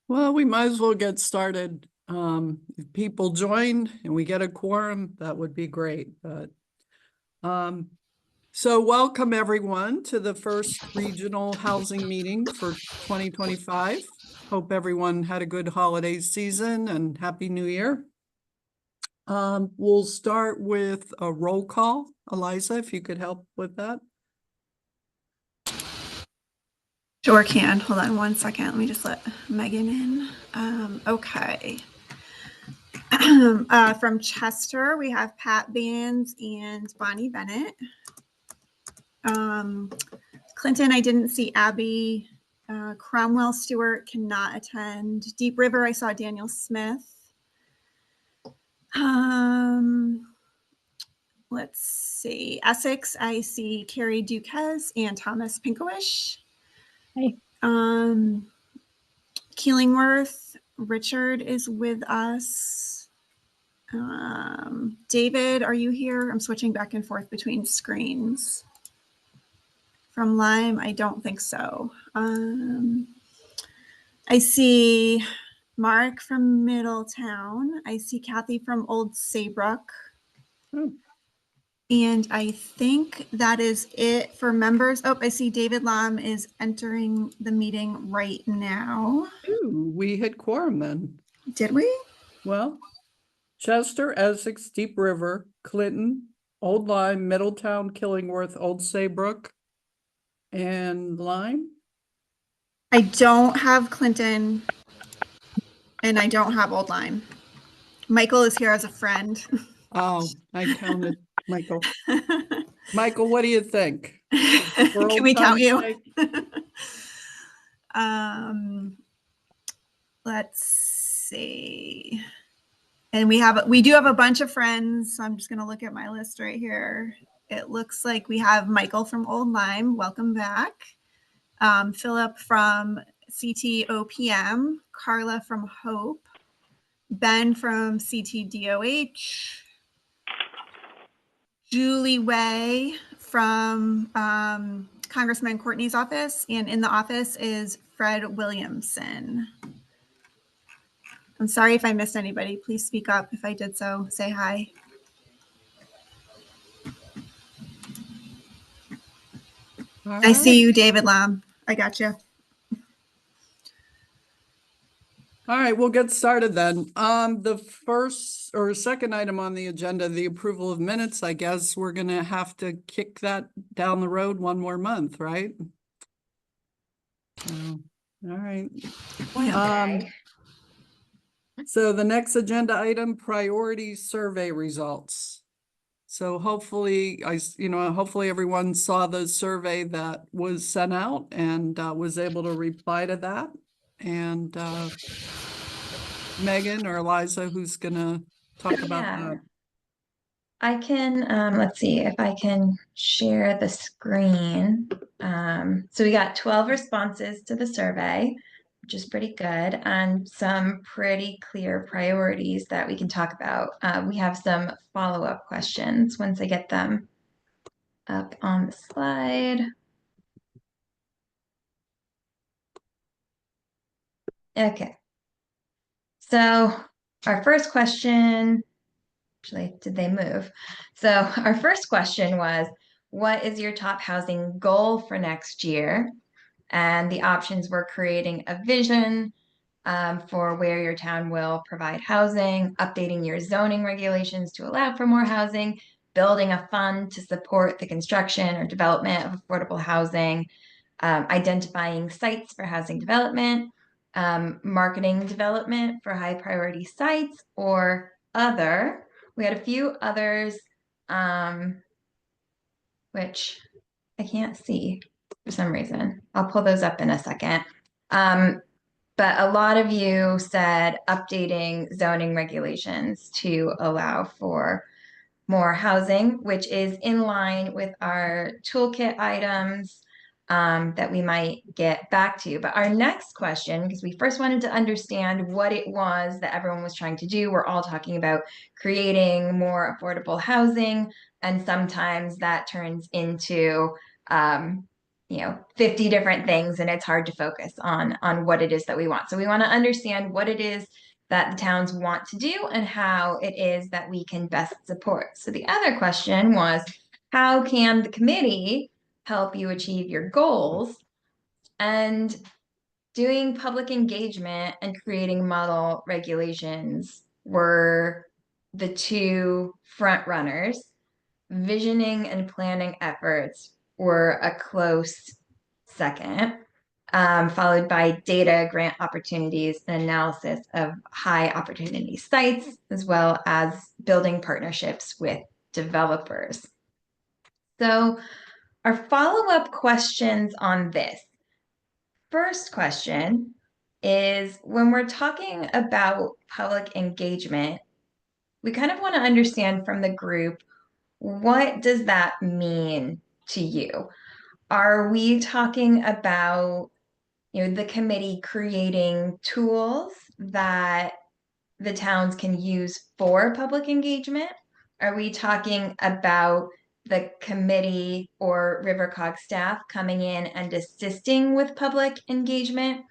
Well, we might as well get started. If people join and we get a quorum, that would be great, but so welcome everyone to the first regional housing meeting for 2025. Hope everyone had a good holiday season and Happy New Year. We'll start with a roll call. Eliza, if you could help with that. Sure can. Hold on one second. Let me just let Megan in. Okay. From Chester, we have Pat Bands and Bonnie Bennett. Clinton, I didn't see Abby. Cromwell Stewart cannot attend. Deep River, I saw Daniel Smith. Let's see. Essex, I see Carrie Duquez and Thomas Pinkowish. Hi. Keilingworth, Richard is with us. David, are you here? I'm switching back and forth between screens. From Lyme, I don't think so. I see Mark from Middletown. I see Kathy from Old Saybrook. And I think that is it for members. Oh, I see David Lam is entering the meeting right now. Ooh, we hit quorum then. Did we? Well, Chester, Essex, Deep River, Clinton, Old Lyme, Middletown, Killingworth, Old Saybrook, and Lyme. I don't have Clinton and I don't have Old Lyme. Michael is here as a friend. Oh, I counted Michael. Michael, what do you think? Can we count you? Let's see. And we do have a bunch of friends. So I'm just going to look at my list right here. It looks like we have Michael from Old Lyme. Welcome back. Philip from CTOPM. Carla from Hope. Ben from CTDOH. Julie Way from Congressman Courtney's office. And in the office is Fred Williamson. I'm sorry if I missed anybody. Please speak up. If I did so, say hi. All I see right. you, David Lam. I got you. All right, we'll get started then. The first or second item on the agenda, the approval of minutes. I guess we're gonna have to kick that down the road one more month, right? So, all right. So the next agenda item, priority survey results. So hopefully hopefully everyone saw the survey that was sent out and was able to reply to that. And Megan or Eliza, who's gonna talk about that? I can, let's see if I can share the screen. So we got 12 responses to the survey, which is pretty good, and some pretty clear priorities that we can talk about. We have some follow-up questions once I get them up on the slide. Okay. So our first question, actually, did they move? So our first question was, what is your top housing goal for next year? And the options were creating a vision for where your town will provide housing, updating your zoning regulations to allow for more housing, building a fund to support the construction or development of affordable housing, identifying sites for housing development, marketing development for high priority sites, or other. We had a few others, which I can't see for some reason. I'll pull those up in a second. But a lot of you said updating zoning regulations to allow for more housing, which is in line with our toolkit items that we might get back to. But our next question, because we first wanted to understand what it was that everyone was trying to do, we're all talking about creating more affordable housing, and sometimes that turns into 50 different things, and it's hard to focus on what it is that we want. So we want to understand what it is that the towns want to do and how it is that we can best support. So the other question was, how can the committee help you achieve your goals? And doing public engagement and creating model regulations were the two front runners. Visioning and planning efforts were a close second, followed by data, grant opportunities, and analysis of high opportunity sites, as well as building partnerships with developers. So our follow-up questions on this. First question is, when we're talking about public engagement, we kind of want to understand from the group, what does that mean to you? Are we talking about, the committee creating tools that the towns can use for public engagement? Are we talking about the committee or RiverCog staff coming in and assisting with public engagement?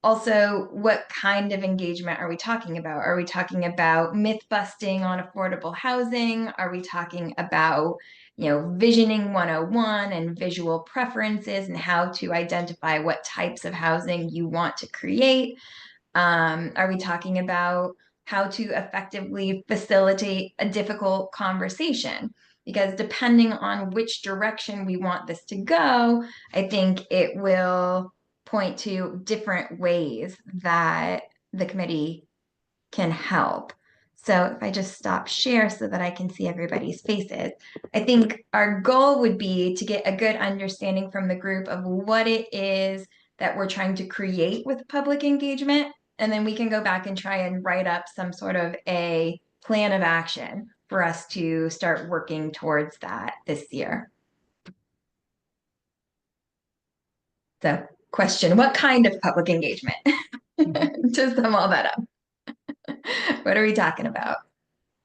Also, what kind of engagement are we talking about? Are we talking about myth busting on affordable housing? Are we talking about, visioning 101 and visual preferences and how to identify what types of housing you want to create? Are we talking about how to effectively facilitate a difficult conversation? Because depending on which direction we want this to go, I think it will point to different ways that the committee can help. So if I just stop share so that I can see everybody's faces, I think our goal would be to get a good understanding from the group of what it is that we're trying to create with public engagement. And then we can go back and try and write up some sort of a plan of action for us to start working towards that this year. So question, what kind of public engagement? To sum all that up. What are we talking about?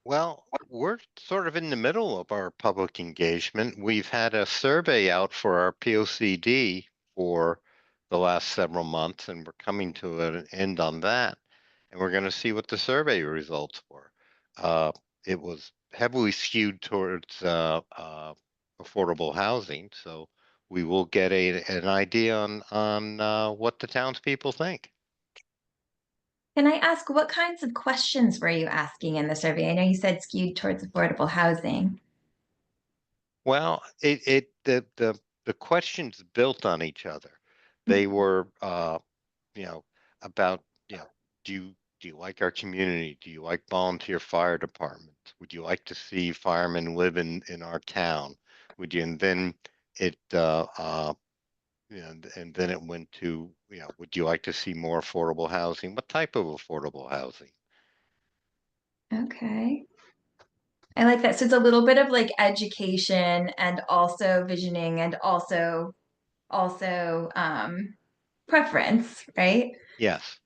Well, we're sort of in the middle of our public engagement. We've had a survey out for our POCD for the last several months, and we're coming to an end on that. And we're going to see what the survey results were. It was heavily skewed towards affordable housing, so we will get an idea on what the townspeople think. Can I ask, what kinds of questions were you asking in the survey? I know you said skewed towards affordable housing. Well, the questions built on each other. They were about, do you like our community? Do you like volunteer fire departments? Would you like to see firemen live in our town? Would you? And then it and then it went to, would you like to see more affordable housing? What type of affordable housing? Okay. I like that. So it's a little bit of like education and also visioning and also preference, right? Yes.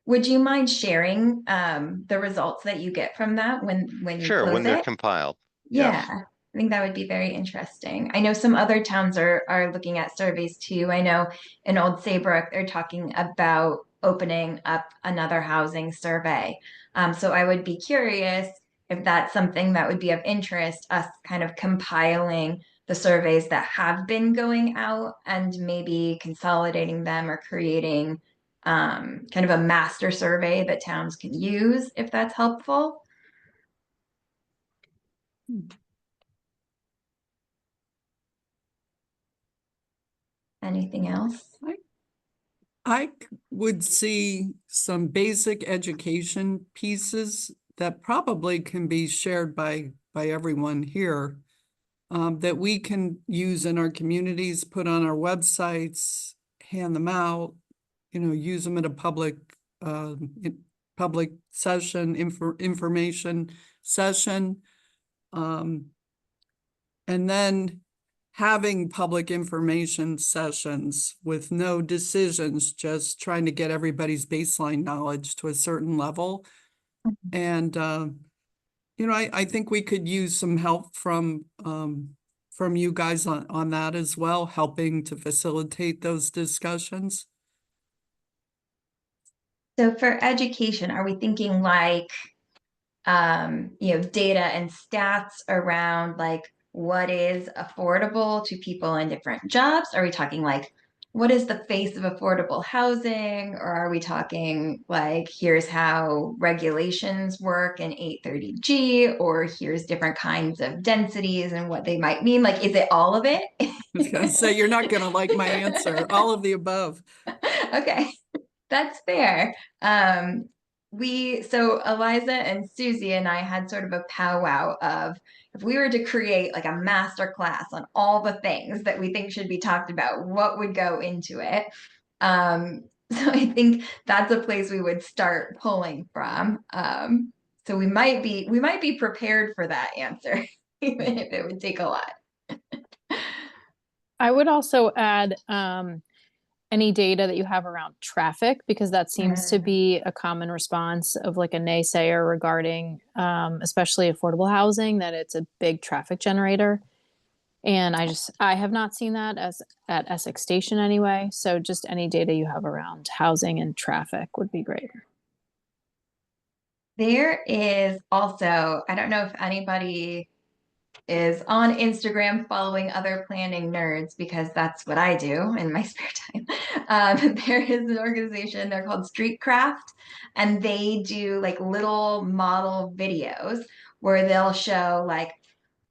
Would you mind sharing the results that you get from that when you Sure, close when they're it? compiled. Yeah, Yes. I think that would be very interesting. I know some other towns are looking at surveys too. I know in Old Saybrook, they're talking about opening up another housing survey. So I would be curious if that's something that would be of interest, us kind of compiling the surveys that have been going out and maybe consolidating them or creating kind of a master survey that towns can use, if that's helpful. Anything else? I would see some basic education pieces that probably can be shared by everyone here, that we can use in our communities, put on our websites, hand them out, use them at a public session, information session. And then having public information sessions with no decisions, just trying to get everybody's baseline knowledge to a certain level. And, I think we could use some help from from you guys on that as well, helping to facilitate those discussions? So for education, are we thinking like, data and stats around like what is affordable to people in different jobs? Are we talking like what is the face of affordable housing? Or are we talking like here's how regulations work in 830G, or here's different kinds of densities and what they might mean? Like, is it all of it? I was gonna say, you're not gonna like my answer, all of the above. Okay, that's fair. So Eliza and Susie and I had sort of a powwow of if we were to create like a master class on all the things that we think should be talked about, what would go into it? So I think that's a place we would start pulling from. So we might be prepared for that answer, even if it would take a lot. I would also add any data that you have around traffic, because that seems to be a common response of like a naysayer regarding especially affordable housing, that it's a big traffic generator. And I have not seen that as at Essex Station anyway. So just any data you have around housing and traffic would be great. There is also, I don't know if anybody is on Instagram following other planning nerds, because that's what I do in my spare time. There is an organization, they're called Streetcraft, and they do like little model videos where they'll show like,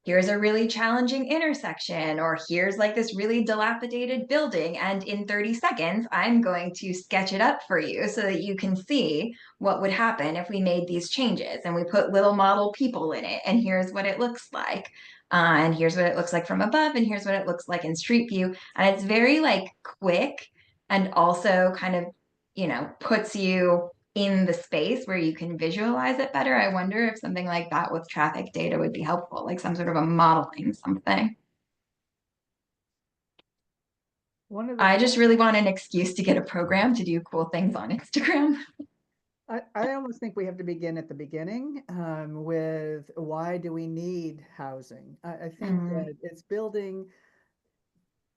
here's a really challenging intersection, or here's like this really dilapidated building. And in 30 seconds, I'm going to sketch it up for you so that you can see what would happen if we made these changes and we put little model people in it. And here's what it looks like. And here's what it looks like from above. And here's what it looks like in Street View. And it's very like quick, and also kind of, puts you in the space where you can visualize it better. I wonder if something like that with traffic data would be helpful, like some sort of a modeling something. One of the I just really want an excuse to get a program to do cool things on Instagram. I almost think we have to begin at the beginning with why do we need housing? I think that it's building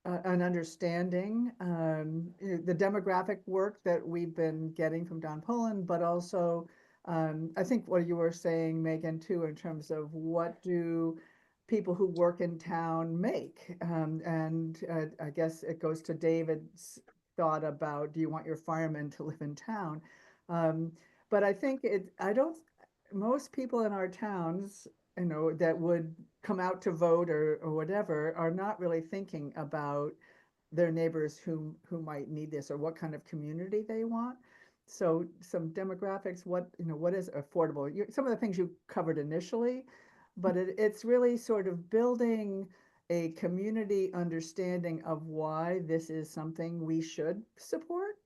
an understanding, the demographic work that we've been getting from Don Pullen, but also I think what you were saying, Megan, too, in terms of what do people who work in town make? And I guess it goes to David's thought about, do you want your firemen to live in town? But I think most people in our towns, that would come out to vote or whatever, are not really thinking about their neighbors who might need this or what kind of community they want. So some demographics, what is affordable? Some of the things you covered initially, but it's really sort of building a community understanding of why this is something we should support,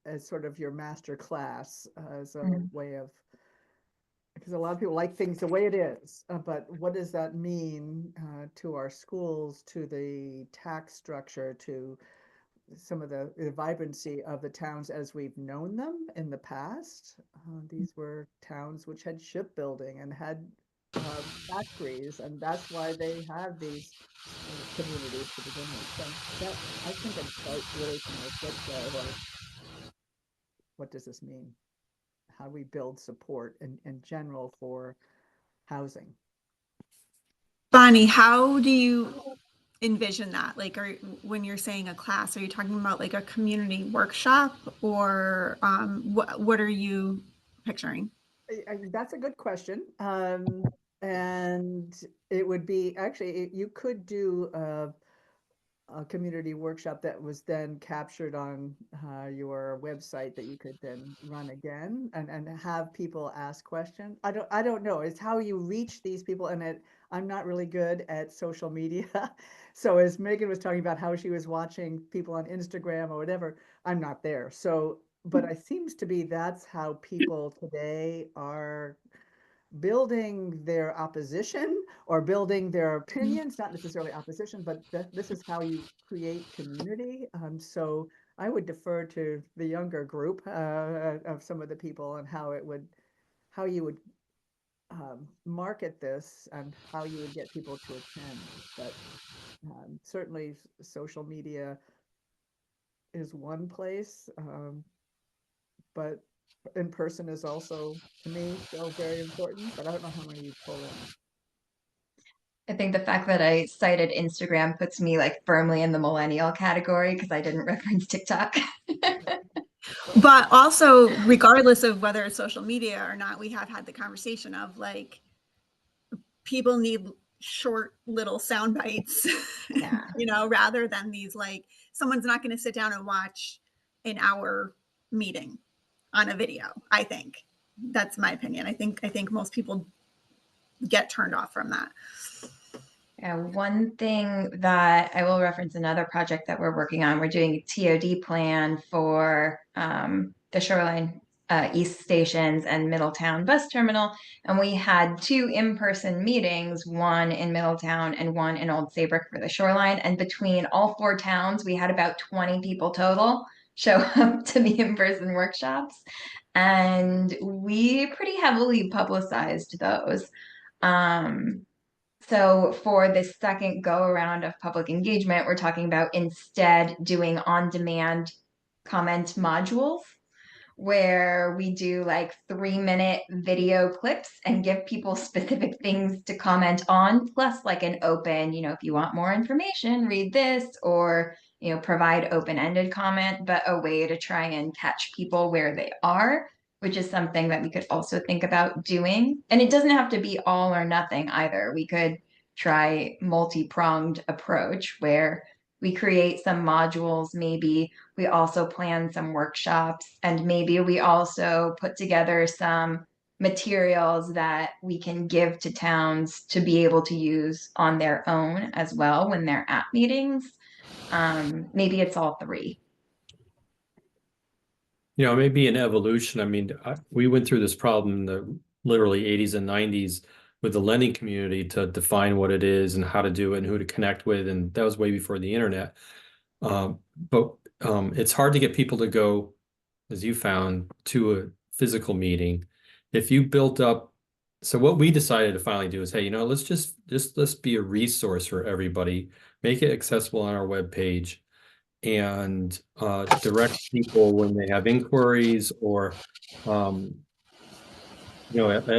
as sort of your master class, as a way of, because a lot of people like things the way it is, but what does that mean to our schools, to the tax structure, to some of the vibrancy of the towns as we've known them in the past? These were towns which had shipbuilding and had factories, and that's why they have these communities to begin with. So that, I think it starts really from the get-go of what does this mean? How do we build support in general for housing? Bonnie, how do you envision that? Like, when you're saying a class, are you talking about like a community workshop, or what are you picturing? That's a good question. And it would be, actually, you could do a community workshop that was then captured on your website that you could then run again and have people ask questions. I don't know. It's how you reach these people, and I'm not really good at social media. So as Megan was talking about how she was watching people on Instagram or whatever, I'm not there. So, but it seems to be that's how people today are building their opposition or building their opinions, not necessarily opposition, but this is how you create community. So I would defer to the younger group of some of the people and how you would market this and how you would get people to attend. But certainly social media is one place, but in person is also, to me, still very important, but I don't know how many you pull in. I think the fact that I cited Instagram puts me like firmly in the millennial category because I didn't reference TikTok. But also, regardless of whether it's social media or not, we have had the conversation of like, people need short little sound bites, Yeah. you know, rather than these, like, someone's not going to sit down and watch an hour meeting on a video. I think that's my opinion. I think most people get turned off from that. Yeah, one thing that I will reference another project that we're working on, we're doing a TOD plan for the Shoreline East Stations and Middletown Bus Terminal. And we had 2 in-person meetings, one in Middletown and one in Old Saybrook for the Shoreline. And between all 4 towns, we had about 20 people total show up to the in-person workshops. And we pretty heavily publicized those. So for the second go around of public engagement, we're talking about instead doing on-demand comment modules where we do like 3-minute video clips and give people specific things to comment on, plus like an open, if you want more information, read this, or, provide open-ended comment, but a way to try and catch people where they are, which is something that we could also think about doing. And it doesn't have to be all or nothing either. We could try multi-pronged approach where we create some modules, maybe we also plan some workshops, and maybe we also put together some materials that we can give to towns to be able to use on their own as well when they're at meetings. Maybe it's all 3. Maybe an evolution. I mean, we went through this problem in the literally 80s and 90s with the lending community to define what it is and how to do it and who to connect with. And that was way before the internet. But it's hard to get people to go, as you found, to a physical meeting. If you built up, so what we decided to finally do is, hey, let's be a resource for everybody, make it accessible on our webpage, and direct people when they have inquiries, or at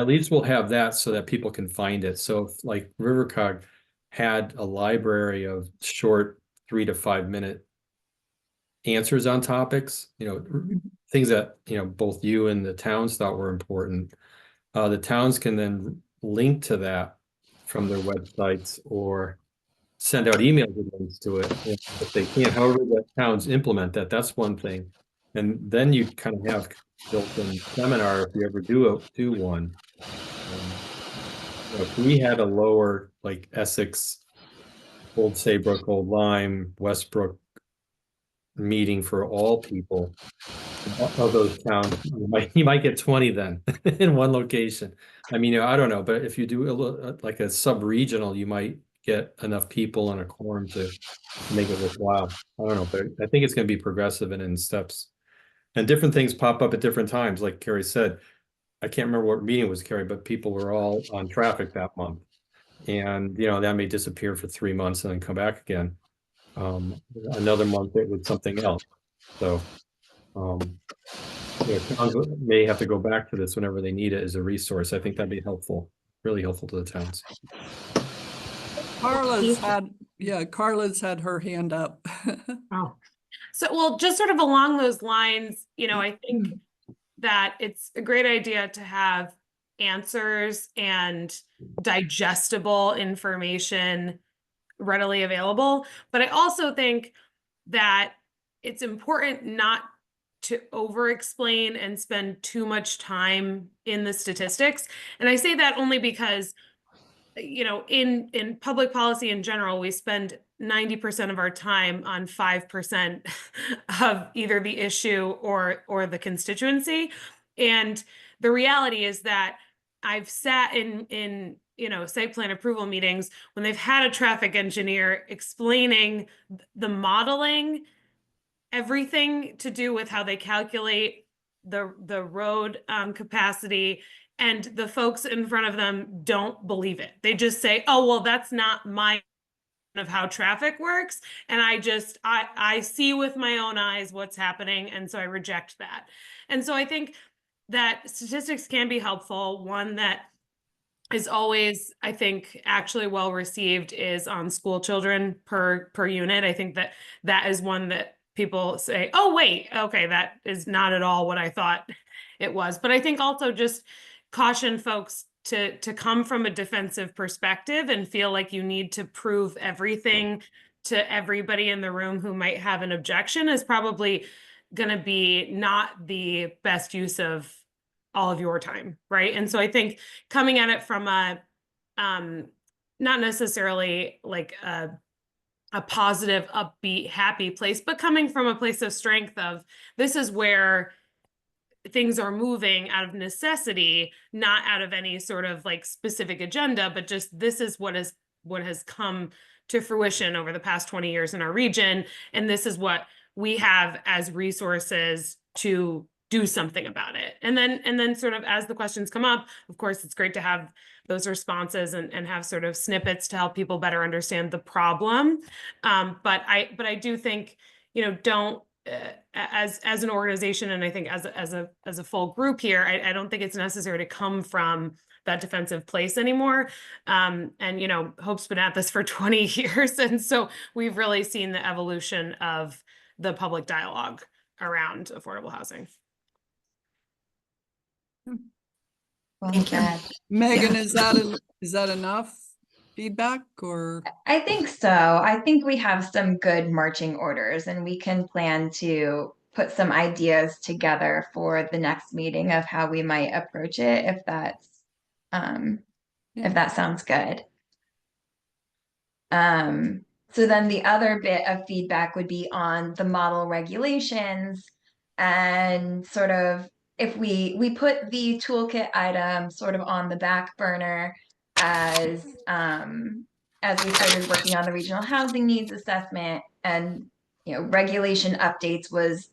least we'll have that so that people can find it. So if like Rivercog had a library of short 3 to 5 minute answers on topics, things that both you and the towns thought were important, the towns can then link to that from their websites or send out emails with links to it if they can't. However, the towns implement that, that's one thing. And then you kind of have built-in seminar if you ever do one. If we had a lower, like Essex, Old Saybrook, Old Lyme, Westbrook meeting for all people of those towns, you might get 20 then in one location. I mean, I don't know, but if you do a little, like a sub-regional, you might get enough people in a quorum to make it worthwhile. I don't know, but I think it's going to be progressive and in steps. And different things pop up at different times. Like Carrie said, I can't remember what meeting was, Carrie, but people were all on traffic that month. And, that may disappear for 3 months and then come back again. Another month it was something else. So towns may have to go back to this whenever they need it as a resource. I think that'd be helpful, really helpful to the towns. Carla's had her hand up. Oh. So, well, just sort of along those lines, I think that it's a great idea to have answers and digestible information readily available. But I also think that it's important not to over-explain and spend too much time in the statistics. And I say that only because, in public policy in general, we spend 90% of our time on 5% of either the issue or the constituency. And the reality is that I've sat in site plan approval meetings when they've had a traffic engineer explaining the modeling, everything to do with how they calculate the road capacity, and the folks in front of them don't believe it. They just say, oh, well, that's not my of how traffic works. And I see with my own eyes what's happening. And so I reject that. And so I think that statistics can be helpful. One that is always, I think, actually well received is on school children per unit. I think that is one that people say, oh, wait, okay, that is not at all what I thought it was. But I think also just caution folks to come from a defensive perspective and feel like you need to prove everything to everybody in the room who might have an objection is probably going to be not the best use of all of your time, right? And so I think coming at it from a not necessarily like a positive, upbeat, happy place, but coming from a place of strength of this is where things are moving out of necessity, not out of any sort of like specific agenda, but just this is what has come to fruition over the past 20 years in our region. And this is what we have as resources to do something about it. And then sort of as the questions come up, of course, it's great to have those responses and have sort of snippets to help people better understand the problem. But I do think, don't, as an organization, and I think as a full group here, I don't think it's necessary to come from that defensive place anymore. And Hope's been at this for 20 years, and so we've really seen the evolution of the public dialogue around affordable housing. Well Thank you. said. Megan, is that enough feedback or? I think so. I think we have some good marching orders, and we can plan to put some ideas together for the next meeting of how we might approach it, if that's if that sounds good. So then the other bit of feedback would be on the model regulations, and sort of if we put the toolkit item sort of on the back burner as we started working on the regional housing needs assessment, and regulation updates was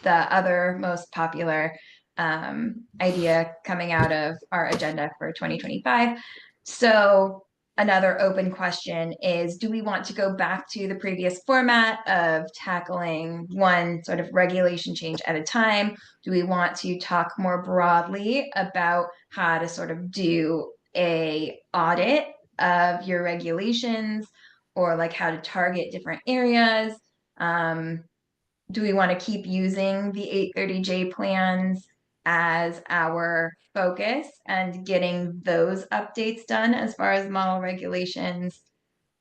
the other most popular idea coming out of our agenda for 2025. So another open question is, do we want to go back to the previous format of tackling one sort of regulation change at a time? Do we want to talk more broadly about how to sort of do a audit of your regulations, or like how to target different areas? Do we want to keep using the 830J plans as our focus and getting those updates done as far as model regulations?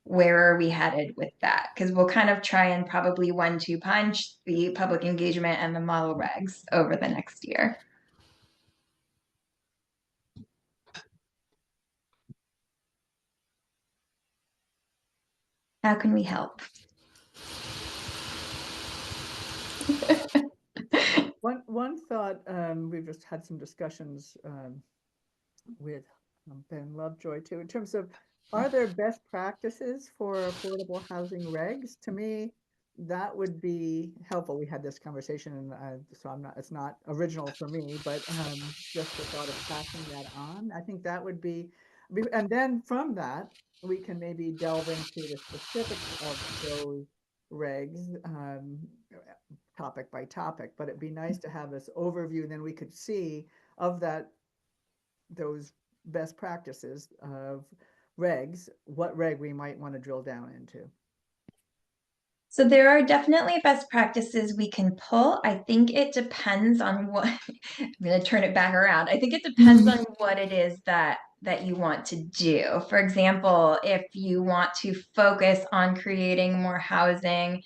Where are we headed with that? Because we'll kind of try and probably 1-2 punch the public engagement and the model regs over the next year. How can we help? One thought, we've just had some discussions with Ben Lovejoy too, in terms of, are there best practices for affordable housing regs? To me, that would be helpful. We had this conversation, and so it's not original for me, but just the thought of passing that on, I think that would be, and then from that, we can maybe delve into the specifics of those regs, topic by topic, but it'd be nice to have this overview, and then we could see of those best practices of regs, what reg we might want to drill down into. So there are definitely best practices we can pull. I think it depends on what, I'm going to turn it back around. I think it depends on what it is that you want to do. For example, if you want to focus on creating more housing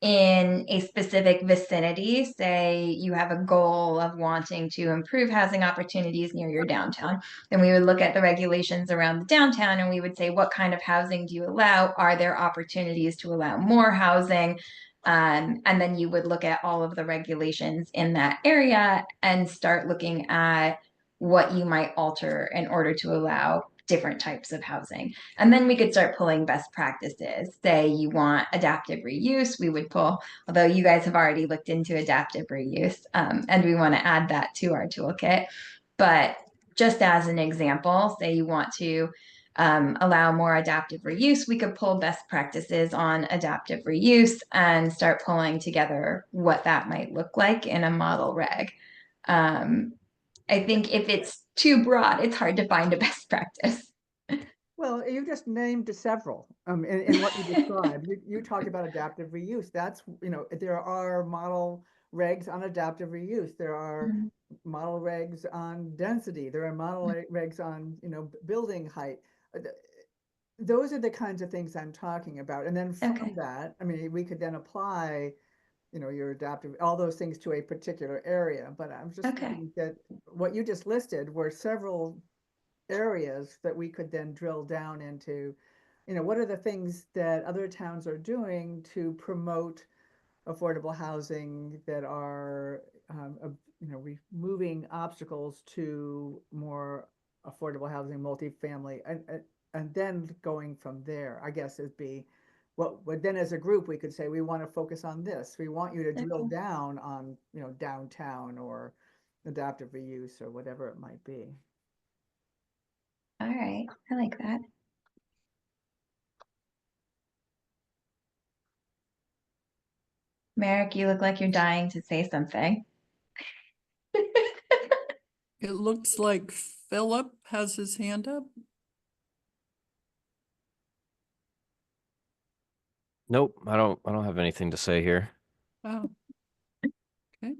in a specific vicinity, say you have a goal of wanting to improve housing opportunities near your downtown, then we would look at the regulations around the downtown, and we would say, what kind of housing do you allow? Are there opportunities to allow more housing? And then you would look at all of the regulations in that area and start looking at what you might alter in order to allow different types of housing. And then we could start pulling best practices. Say you want adaptive reuse, we would pull, although you guys have already looked into adaptive reuse, and we want to add that to our toolkit. But just as an example, say you want to allow more adaptive reuse, we could pull best practices on adaptive reuse and start pulling together what that might look like in a model reg. I think if it's too broad, it's hard to find a best practice. Well, you just named several in what you described. You talked about adaptive reuse. That's, there are model regs on adaptive reuse. There are model regs on density. There are model regs on, building height. Those are the kinds of things I'm talking about. And then from that, I mean, we could then apply, your adaptive, all those things to a particular area. But I'm just thinking that what you just listed were several areas that we could then drill down into, what are the things that other towns are doing to promote affordable housing that are, removing obstacles to more affordable housing, multifamily, and then going from there, I guess it'd be what then as a group, we could say, we want to focus on this. We want you to drill down on, downtown or adaptive reuse or whatever it might be. All right, I like that. Merrick, you look like you're dying to say something. It looks like Philip has his hand up. Nope, I don't have anything to say here. Oh, okay.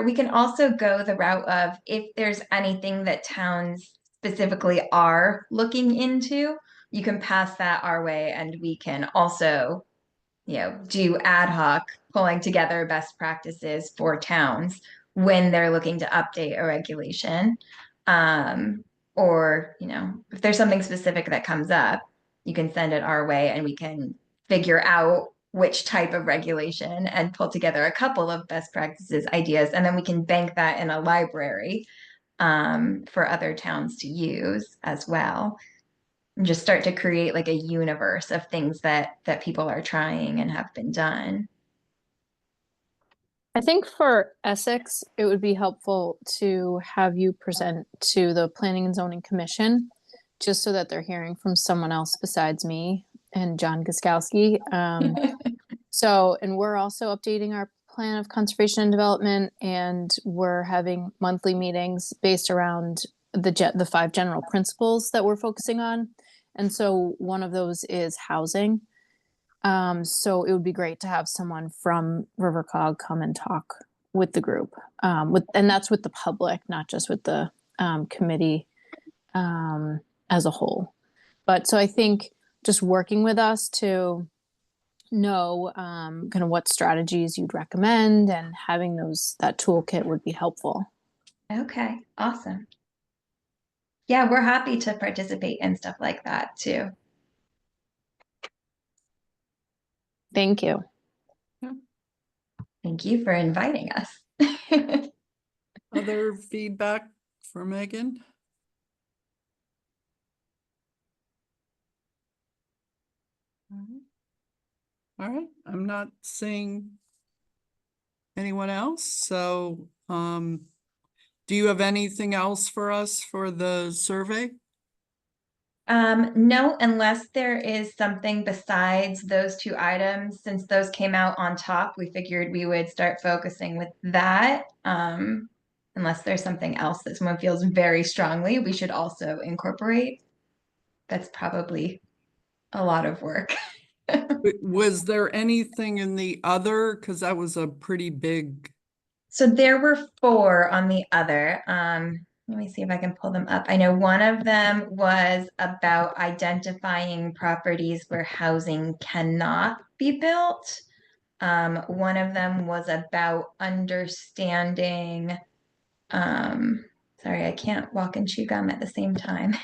We can also go the route of if there's anything that towns specifically are looking into, you can pass that our way and we can also, do ad hoc pulling together best practices for towns when they're looking to update a regulation. Or, if there's something specific that comes up, you can send it our way and we can figure out which type of regulation and pull together a couple of best practices ideas. And then we can bank that in a library for other towns to use as well. And just start to create like a universe of things that people are trying and have been done. I think for Essex, it would be helpful to have you present to the Planning and Zoning Commission, just so that they're hearing from someone else besides me and John Guskowski. And we're also updating our plan of conservation and development, and we're having monthly meetings based around the 5 general principles that we're focusing on. And so one of those is housing. So it would be great to have someone from RiverCog come and talk with the group, and that's with the public, not just with the committee as a whole. But so I think just working with us to know kind of what strategies you'd recommend and having that toolkit would be helpful. Okay, awesome. Yeah, we're happy to participate in stuff like that too. Thank you. Thank you for inviting us. Other feedback for Megan? All right, I'm not seeing anyone else. So, do you have anything else for us for the survey? No, unless there is something besides those 2 items, since those came out on top, we figured we would start focusing with that. Unless there's something else that someone feels very strongly, we should also incorporate. That's probably a lot of work. Was there anything in the other? Because that was a pretty big. So there were 4 on the other. Let me see if I can pull them up. I know one of them was about identifying properties where housing cannot be built. One of them was about understanding, sorry, I can't walk and chew gum at the same time.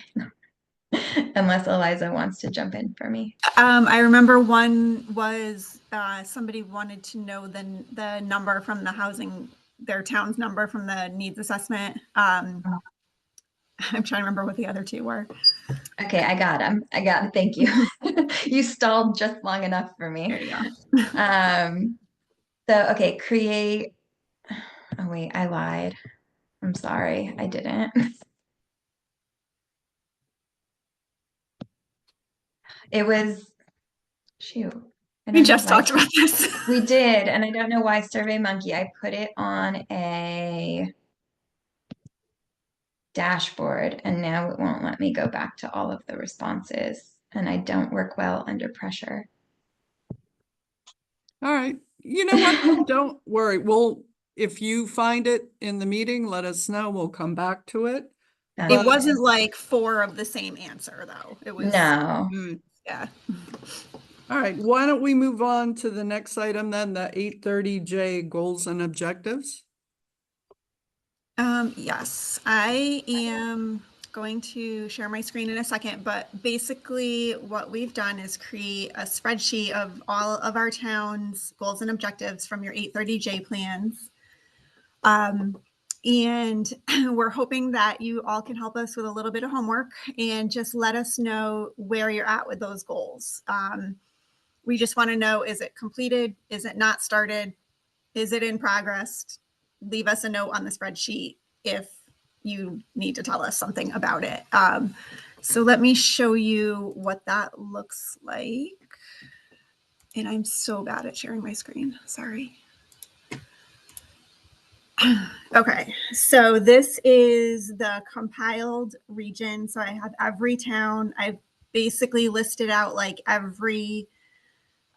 Unless Eliza wants to jump in for me. I remember one was somebody wanted to know the number from the housing, their town's number from the needs assessment. I'm trying to remember what the other two were. Okay, I got him. I got it. Thank you. You stalled just long enough for me. There you go. So, okay, create. Oh, wait, I lied. I'm sorry, I didn't. It was, shoot. I We don't know just why- talked about this. We did, and I don't know why SurveyMonkey, I put it on a dashboard, and now it won't let me go back to all of the responses, and I don't work well under pressure. All right. You know what? Don't worry. If you find it in the meeting, let us know. We'll come back to it. It wasn't like 4 of the same answer though. It was, No. yeah. All right. Why don't we move on to the next item then, the 830J goals and objectives? Yes, I am going to share my screen in a second, but basically what we've done is create a spreadsheet of all of our town's goals and objectives from your 830J plans. And we're hoping that you all can help us with a little bit of homework and just let us know where you're at with those goals. We just want to know, is it completed? Is it not started? Is it in progress? Leave us a note on the spreadsheet if you need to tell us something about it. So let me show you what that looks like. And I'm so bad at sharing my screen. Sorry. Okay, so this is the compiled region. So I have every town. I've basically listed out like every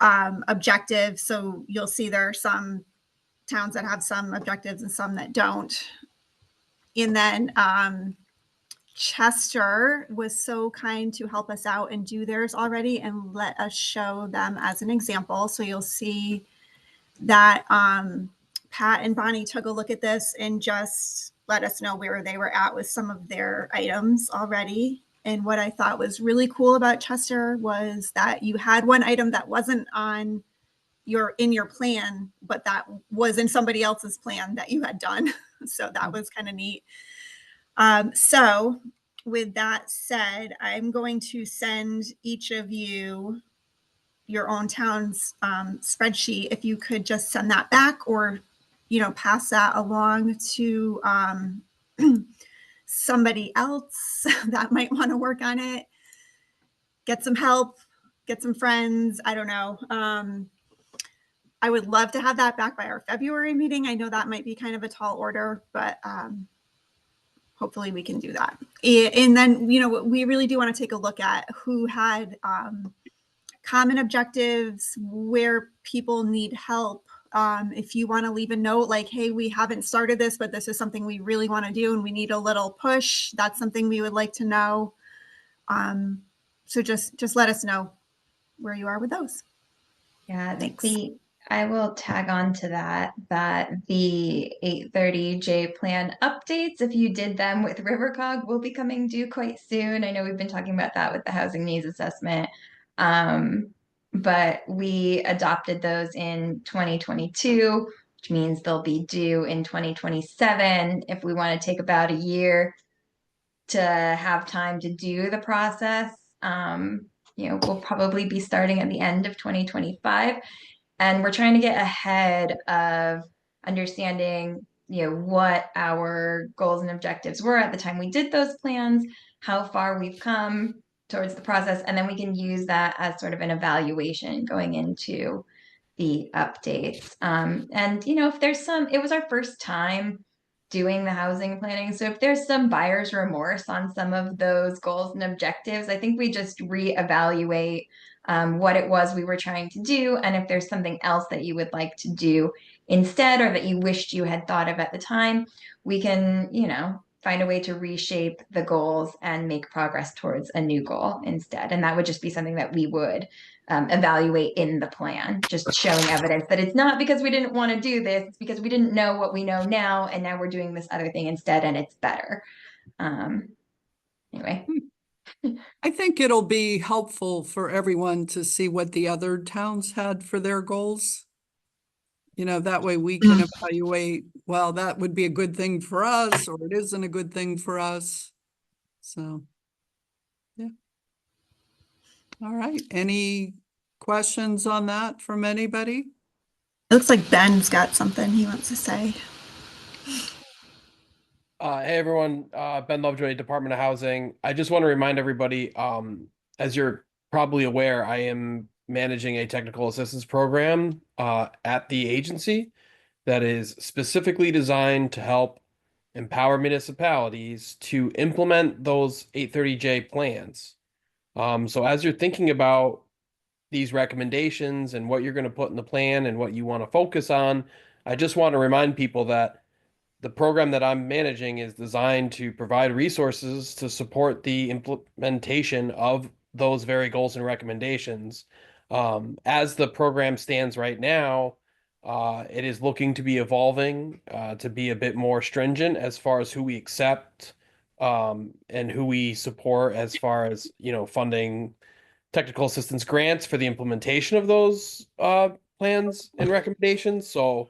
objective. So you'll see there are some towns that have some objectives and some that don't. And then Chester was so kind to help us out and do theirs already and let us show them as an example. So you'll see that Pat and Bonnie took a look at this and just let us know where they were at with some of their items already. And what I thought was really cool about Chester was that you had one item that wasn't on in your plan, but that was in somebody else's plan that you had done. So that was kind of neat. So with that said, I'm going to send each of you your own town's spreadsheet. If you could just send that back or, pass that along to somebody else that might want to work on it, get some help, get some friends. I don't know. I would love to have that back by our February meeting. I know that might be kind of a tall order, but hopefully we can do that. And then, we really do want to take a look at who had common objectives, where people need help. If you want to leave a note like, hey, we haven't started this, but this is something we really want to do and we need a little push, that's something we would like to know. So just let us know where you are with those. Yeah, Thanks. I will tag on to that the 830J plan updates, if you did them with Rivercog, will be coming due quite soon. I know we've been talking about that with the housing needs assessment. But we adopted those in 2022, which means they'll be due in 2027. If we want to take about a year to have time to do the process, we'll probably be starting at the end of 2025. And we're trying to get ahead of understanding, what our goals and objectives were at the time we did those plans, how far we've come towards the process, and then we can use that as sort of an evaluation going into the updates. And, if there's it was our first time doing the housing planning. So if there's some buyer's remorse on some of those goals and objectives, I think we just reevaluate what it was we were trying to do. And if there's something else that you would like to do instead, or that you wished you had thought of at the time, we can, find a way to reshape the goals and make progress towards a new goal instead. And that would just be something that we would evaluate in the plan, just showing evidence that it's not because we didn't want to do this, it's because we didn't know what we know now, and now we're doing this other thing instead, and it's better. Anyway. I think it'll be helpful for everyone to see what the other towns had for their goals. That way we can evaluate, well, that would be a good thing for us, or it isn't a good thing for us. So, yeah. All right. Any questions on that from anybody? It looks like Ben's got something he wants to say. Hey everyone, Ben Lovejoy, Department of Housing. I just want to remind everybody, as you're probably aware, I am managing a technical assistance program at the agency that is specifically designed to help empower municipalities to implement those 830J plans. So as you're thinking about these recommendations and what you're going to put in the plan and what you want to focus on, I just want to remind people that the program that I'm managing is designed to provide resources to support the implementation of those very goals and recommendations. As the program stands right now, it is looking to be evolving, to be a bit more stringent as far as who we accept, and who we support as far as, funding technical assistance grants for the implementation of those plans and recommendations. So,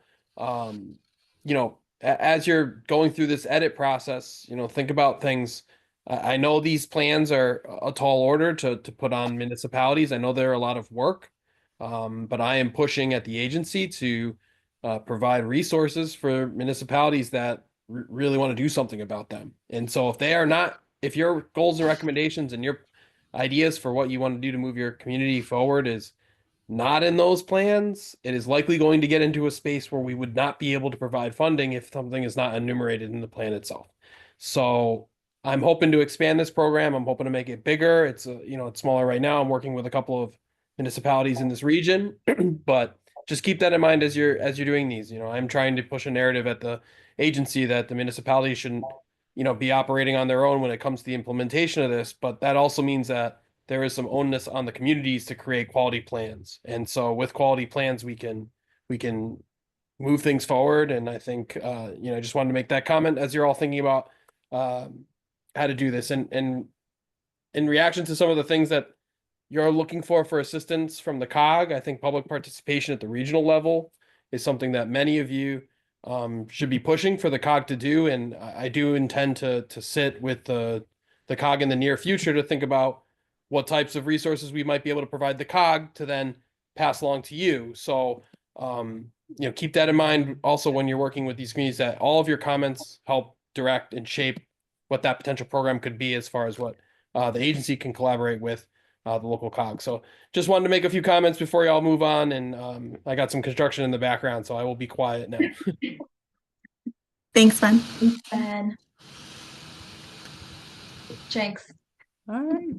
as you're going through this edit process, think about things. I know these plans are a tall order to put on municipalities. I know they're a lot of work, but I am pushing at the agency to provide resources for municipalities that really want to do something about them. And so if your goals and recommendations and your ideas for what you want to do to move your community forward is not in those plans, it is likely going to get into a space where we would not be able to provide funding if something is not enumerated in the plan itself. So I'm hoping to expand this program. I'm hoping to make it bigger. It's it's smaller right now. I'm working with a couple of municipalities in this region, but just keep that in mind as you're doing these. I'm trying to push a narrative at the agency that the municipality shouldn't, be operating on their own when it comes to the implementation of this, but that also means that there is some onus on the communities to create quality plans. And so with quality plans, we can move things forward. And I think, I just wanted to make that comment as you're all thinking about how to do this. And in reaction to some of the things that you're looking for assistance from the COG, I think public participation at the regional level is something that many of you should be pushing for the COG to do. And I do intend to sit with the COG in the near future to think about what types of resources we might be able to provide the COG to then pass along to you. So, keep that in mind also when you're working with these communities, that all of your comments help direct and shape what that potential program could be as far as what the agency can collaborate with the local COG. So just wanted to make a few comments before y'all move on. And I got some construction in the background, so I will be quiet now. Thanks, Ben. Thanks, Ben. Jenks. All right.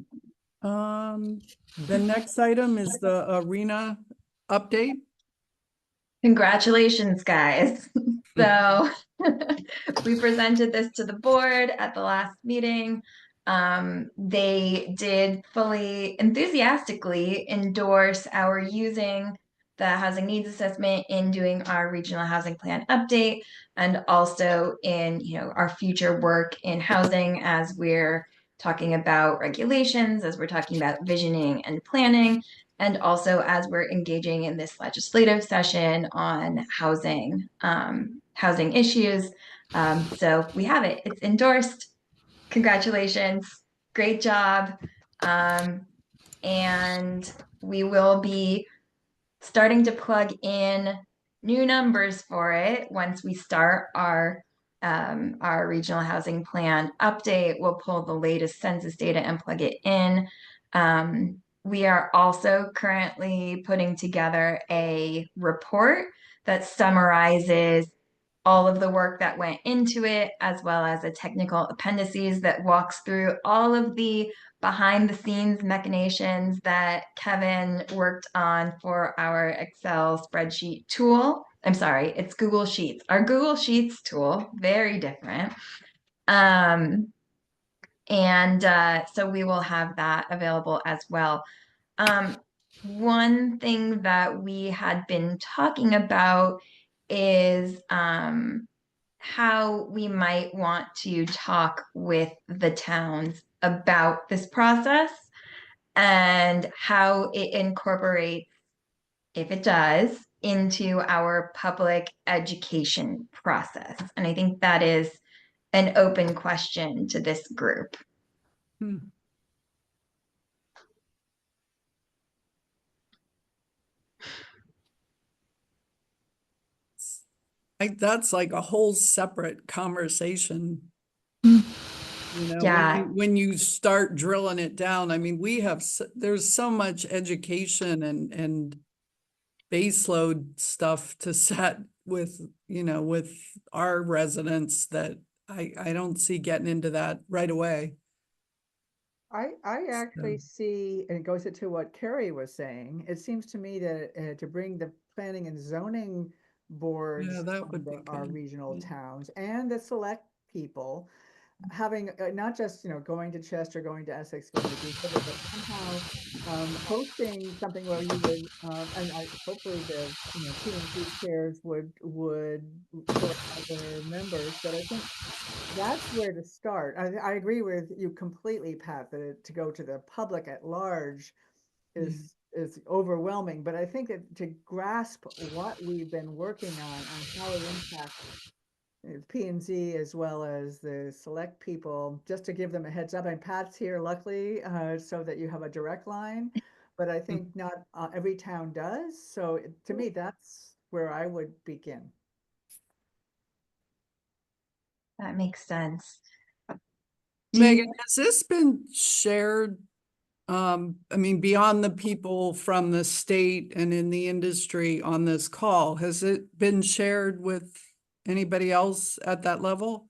The next item is the arena update. Congratulations, guys. So we presented this to the board at the last meeting. They did fully enthusiastically endorse our using the housing needs assessment in doing our regional housing plan update, and also in our future work in housing as we're talking about regulations, as we're talking about visioning and planning, and also as we're engaging in this legislative session on housing issues. So we have it. It's endorsed. Congratulations. Great job. And we will be starting to plug in new numbers for it once we start our regional housing plan update. We'll pull the latest census data and plug it in. We are also currently putting together a report that summarizes all of the work that went into it, as well as a technical appendices that walks through all of the behind the scenes machinations that Kevin worked on for our Excel spreadsheet tool. I'm sorry, it's Google Sheets. Our Google Sheets tool, very different. So we will have that available as well. One thing that we had been talking about is how we might want to talk with the towns about this process and how it incorporates, if it does, into our public education process. And I think that is an open question to this group. Hmm. That's like a whole separate conversation. You know, Yeah. when you start drilling it down, I mean, there's so much education and baseload stuff to set with, with our residents that I don't see getting into that right away. I actually see, and it goes into what Carrie was saying, it seems to me that to bring the planning and zoning boards Yeah, that from would be our good. regional Yeah. towns and the select people having not just going to Chester, going to Essex, going to Green River, but somehow hosting something where you would and hopefully the P&Z chairs would select other members. But I think that's where to start. I agree with you completely, Pat, that to go to the public at large is overwhelming. But I think that to grasp what we've been working on how it impacts P&Z as well as the select people, just to give them a heads up. And Pat's here, luckily, so that you have a direct line. But I think not every town does. So to me, that's where I would begin. That makes sense. Megan, has this been shared? I mean, beyond the people from the state and in the industry on this call, has it been shared with anybody else at that level?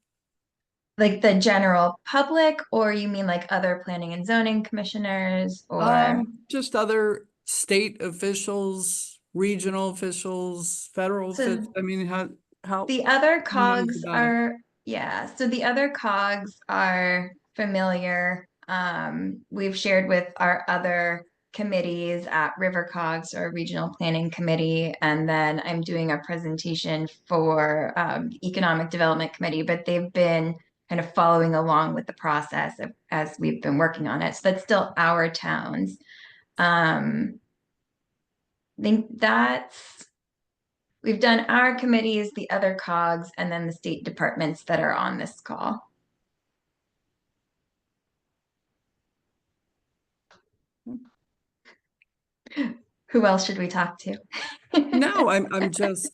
Like the general public, or you mean like other planning and zoning commissioners, or? Just other state officials, regional officials, federal So officials. I mean, how the other who knows cogs about it? are, yeah, so the other cogs are familiar. We've shared with our other committees at River Cogs or Regional Planning Committee, and then I'm doing a presentation for Economic Development Committee, but they've been kind of following along with the process as we've been working on it. So that's still our towns. I think we've done our committees, the other cogs, and then the state departments that are on this call. Who else should we talk to? No, I'm just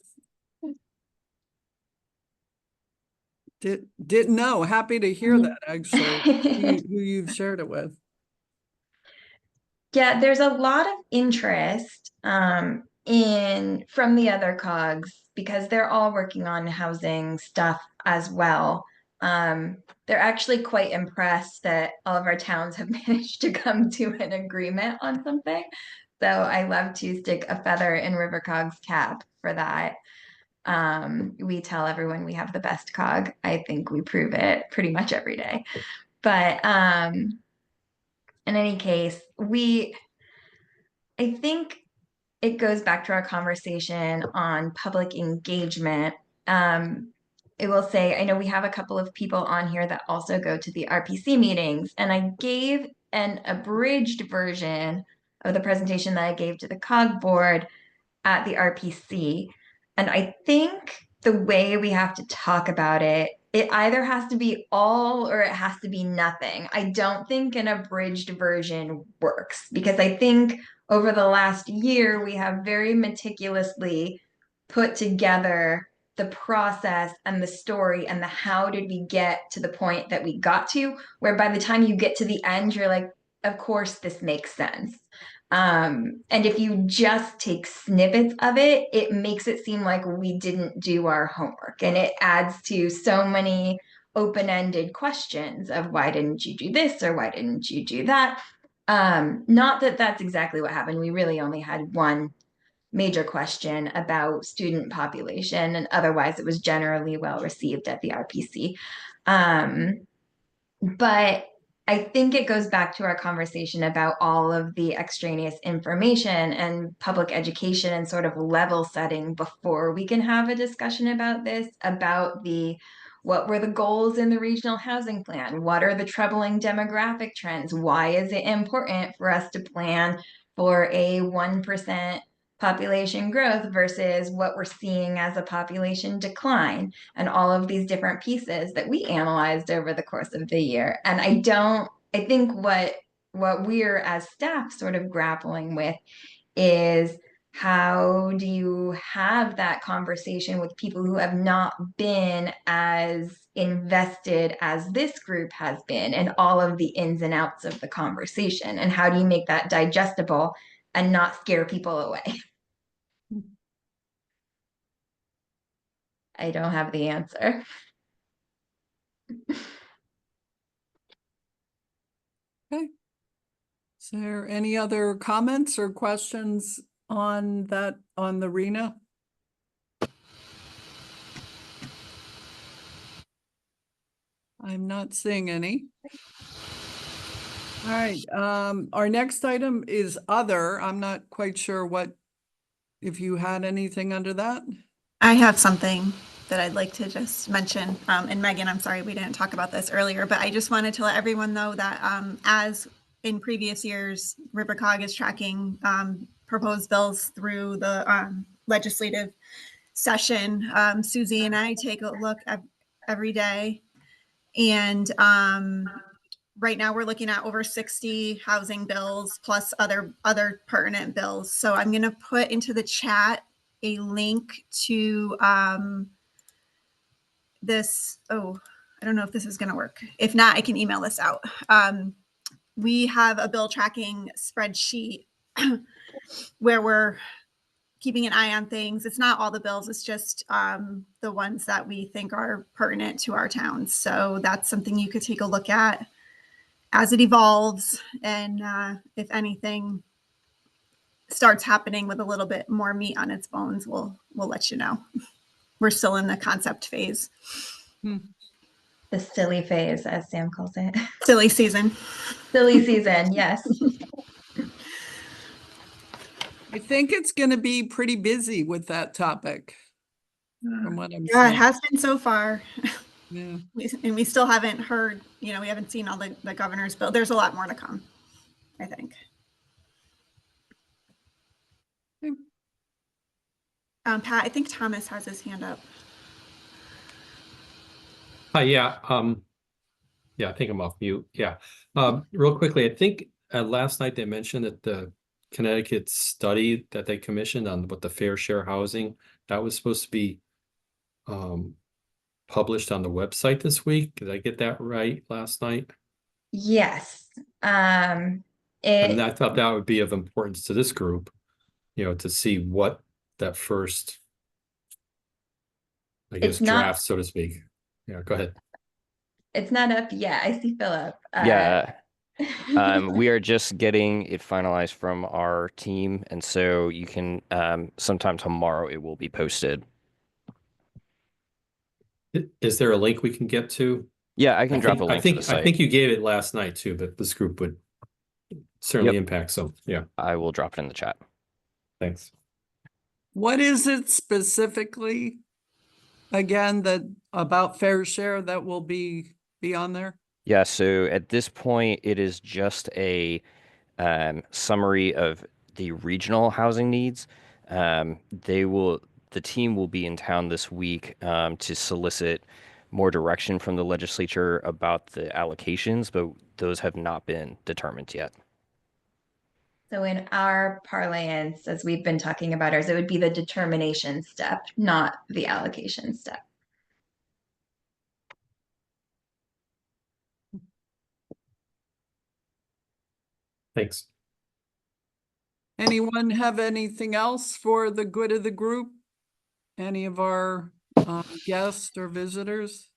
didn't know. Happy to hear that actually, who you've shared it with. Yeah, there's a lot of interest from the other cogs because they're all working on housing stuff as well. They're actually quite impressed that all of our towns have managed to come to an agreement on something. So I love to stick a feather in River Cog's cap for that. We tell everyone we have the best cog. I think we prove it pretty much every day. But in any case, I think it goes back to our conversation on public engagement. I will say, I know we have a couple of people on here that also go to the RPC meetings, and I gave an abridged version of the presentation that I gave to the COG board at the RPC. And I think the way we have to talk about it, it either has to be all or it has to be nothing. I don't think an abridged version works because I think over the last year, we have very meticulously put together the process and the story and the how did we get to the point that we got to, where by the time you get to the end, you're like, of course, this makes sense. And if you just take snippets of it, it makes it seem like we didn't do our homework. And it adds to so many open-ended questions of why didn't you do this or why didn't you do that? Not that that's exactly what happened. We really only had one major question about student population, and otherwise it was generally well received at the RPC. But I think it goes back to our conversation about all of the extraneous information and public education and sort of level setting before we can have a discussion about this, about what were the goals in the regional housing plan? What are the troubling demographic trends? Why is it important for us to plan for a 1% population growth versus what we're seeing as a population decline, and all of these different pieces that we analyzed over the course of the year? And I don't I think what we're as staff sort of grappling with is how do you have that conversation with people who have not been as invested as this group has been and all of the ins and outs of the conversation, and how do you make that digestible and not scare people away? I don't have the answer. Okay. Is there any other comments or questions on that, on the RENA? I'm not seeing any. All right, our next item is other. I'm not quite sure what, if you had anything under that? I have something that I'd like to just mention. And Megan, I'm sorry we didn't talk about this earlier, but I just wanted to let everyone know that as in previous years, RiverCog is tracking proposed bills through the legislative session. Susie and I take a look at every day. And right now we're looking at over 60 housing bills plus other pertinent bills. So I'm going to put into the chat a link to this. Oh, I don't know if this is going to work. If not, I can email this out. We have a bill tracking spreadsheet where we're keeping an eye on things. It's not all the bills, it's just the ones that we think are pertinent to our towns. So that's something you could take a look at as it evolves. And if anything starts happening with a little bit more meat on its bones, we'll let you know. We're still in the concept phase. The silly phase, as Sam calls it. Silly season. Silly season, yes. I think it's going to be pretty busy with that topic. From what I'm Yeah, it seeing. has been so far. Yeah. And we still haven't heard, we haven't seen all the governor's bill. There's a lot more to come, I think. Okay. Pat, I think Thomas has his hand up. Hi, yeah, I think I'm off mute. Yeah, real quickly, I think last night they mentioned that the Connecticut study that they commissioned on what the fair share housing, that was supposed to be published on the website this week. Did I get that right last night? Yes. And I thought that would be of importance to this group, to see what that first, I guess, draft, so to speak. Yeah, go ahead. It's not up yet. I see Philip. Yeah. We are just getting it finalized from our team, and so you can sometime tomorrow it will be posted. Is there a link we can get to? Yeah, I can drop a link to the site. I think you gave it last night too, but this group would certainly impact. So yeah, I will drop it in the chat. Thanks. What is it specifically, again, that about fair share that will be on there? Yeah, so at this point, it is just a summary of the regional housing needs. The team will be in town this week to solicit more direction from the legislature about the allocations, but those have not been determined yet. So in our parlance, as we've been talking about ours, it would be the determination step, not the allocation step. Thanks. Anyone have anything else for the good of the group? Any of our guests or visitors?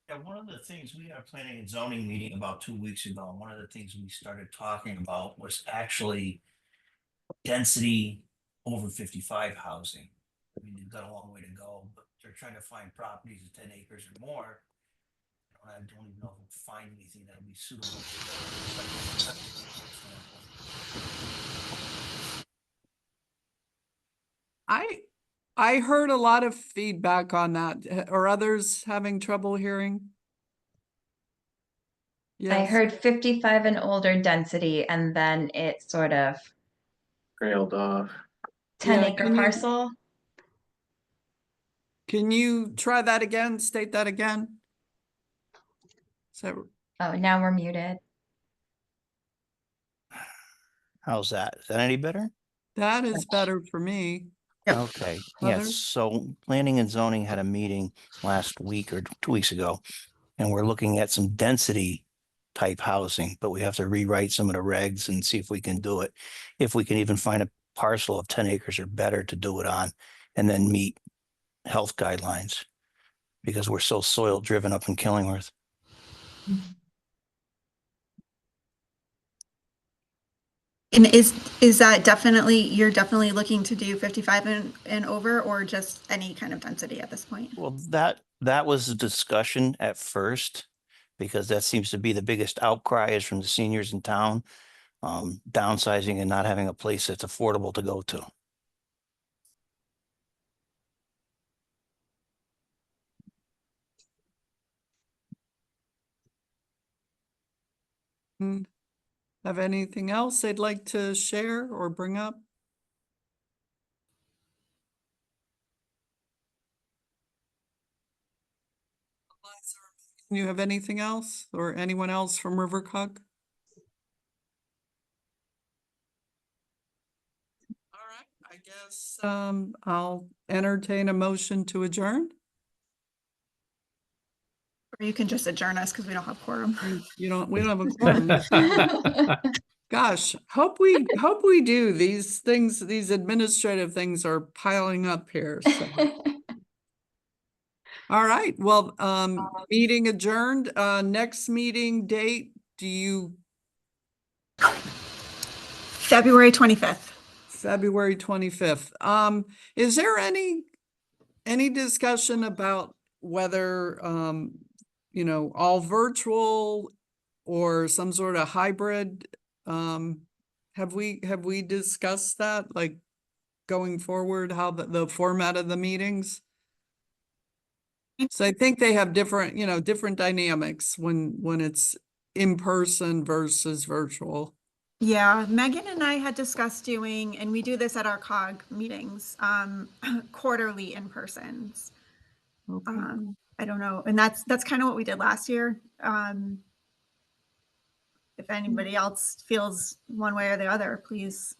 Yeah, one of the things we had a planning and zoning meeting about 2 weeks ago, and one of the things we started talking about was actually density over 55 housing. I mean, they've got a long way to go, but they're trying to find properties of 10 acres or more. I don't even know if we'll find anything that'll be suitable. I heard a lot of feedback on that. Are others having trouble hearing? Yes. I heard 55 and older density, and then it sort of trailed off. 10-acre parcel. Can you try that again? State that again. So Oh, now we're muted. How's that? Is that any better? That is better for me. Okay, yes, Others? so planning and zoning had a meeting last week or 2 weeks ago, and we're looking at some density type housing, but we have to rewrite some of the regs and see if we can do it. If we can even find a parcel of 10 acres or better to do it on, and then meet health guidelines, because we're so soil driven up in Killingworth. And is that definitely, you're definitely looking to do 55 and over, or just any kind of density at this point? Well, that was the discussion at first, because that seems to be the biggest outcry is from the seniors in town, downsizing and not having a place that's affordable to go to. Have anything else they'd like to share or bring up? You have anything else, or anyone else from Rivercog? All right, I guess I'll entertain a motion to adjourn. Or you can just adjourn us because we don't have quorum. We don't have a quorum. Gosh, hope we do. These things, these administrative things are piling up here. So. All right, well, meeting adjourned. Next meeting date, do you? February 25th. February 25th. Is there any discussion about whether, you know, all virtual or some sort of hybrid? Have we discussed that, like going forward, how the format of the meetings? So I think they have different, you know, different dynamics when it's in person versus virtual. Yeah, Megan and I had discussed doing, and we do this at our COG meetings, quarterly in persons. Okay. I don't know, and that's kind of what we did last year. If anybody else feels one way or the other, please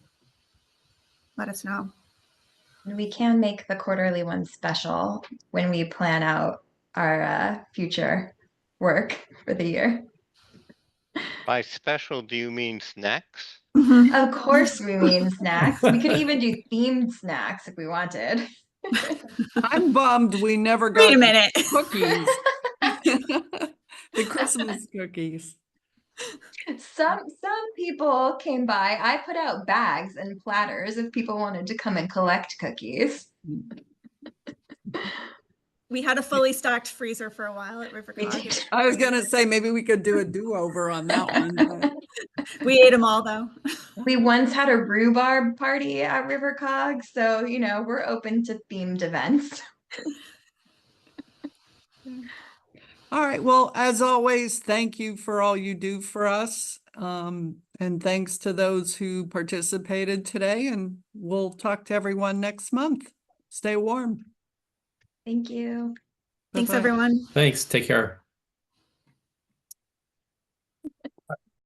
let us know. We can make the quarterly one special when we plan out our future work for the year. By special, do you mean snacks? Of course we mean snacks. We could even do themed snacks if we wanted. I'm bummed we never got Wait a minute. cookies. The Christmas cookies. Some people came by. I put out bags and platters if people wanted to come and collect cookies. We had a fully stocked freezer for a while at We Rivercog. did. I was gonna say maybe we could do a do-over on that one. But We ate them all though. We once had a rhubarb party at Rivercog, so you know we're open to themed events. all right, well, as always, thank you for all you do for us. And thanks to those who participated today, and we'll talk to everyone next month. Stay warm. Thank you. Thanks, Bye-bye. everyone. Thanks. Take care.